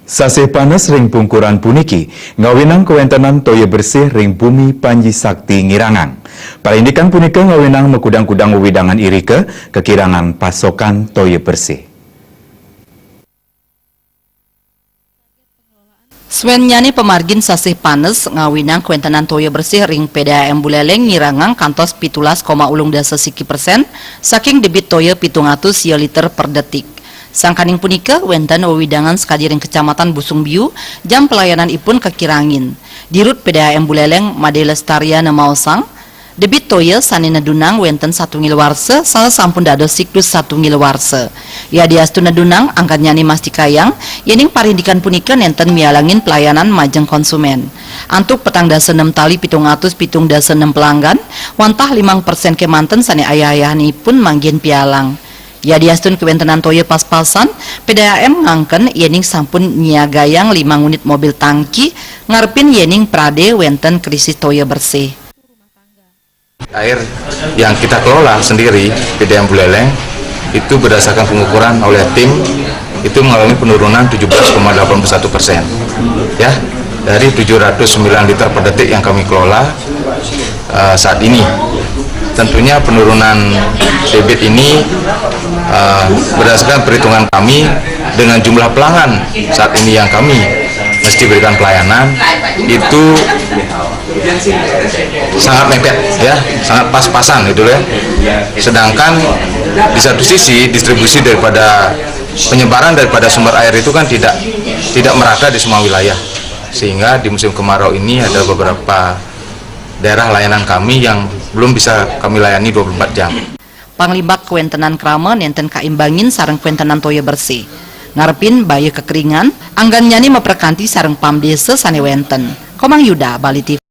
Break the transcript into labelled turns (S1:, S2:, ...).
S1: Sasih panas ring pungkuran puniki, ngawinang kewentenan toya bersih ring bumi Panji Sakti Ngirangang. Parindikan punika ngawinang mekudang-kudang wewidangan irike kekirangan pasokan toya bersih.
S2: Swen nyani pemargin sasih panes ngawinang kewentenan toya bersih ring PDAM Buleleng Ngirangang kantos 17,8% saking debit toya 700 liter per detik. Sangkaning punika wenten wewidangan sekadiring kecamatan Busung Biu jam pelayanan ipun kekirangin. Dirut PDAM Buleleng Made Lestariana Mausang debit toya sanina dunang wenten 1 ngilwarse salah sampun dados siklus 1 ngilwarse. Ya diastuna dunang angkat nyani mastikayang yening parindikan punika nenten mialangin pelayanan majeng konsumen. Antuk petang dasa 6 tali 700 dasa 6 pelanggan wantah 5% kemanten sane ayah-ayahanipun manggien pialang. Ya diastun kewentenan toya pas-pasan, PDAM ngangken yening sampun nyiagayang 5 unit mobil tangki ngarepin yening prade wenten krisis toya bersih.
S3: Air yang kita kelola sendiri PDAM Buleleng itu berdasarkan pengukuran oleh tim itu mengalami penurunan 17,81%, ya, dari 709 liter per detik yang kami kelola saat ini. Tentunya penurunan debit ini berdasarkan perhitungan kami dengan jumlah pelanggan saat ini yang kami mesti berikan pelayanan itu sangat mepet, ya, sangat pas-pasan itu ya. Sedangkan di satu sisi distribusi daripada penyebaran daripada sumber air itu kan tidak merata di semua wilayah, sehingga di musim kemarau ini ada beberapa daerah layanan kami yang belum bisa kami layani 24 jam.
S2: Panglibak kewentenan krama nenten kaimbangin sareng kewentenan toya bersih. Ngarepin bayi kekeringan, anggan nyani meperkanti sareng pam desa sane wenten. Komang Yuda, Bali TV.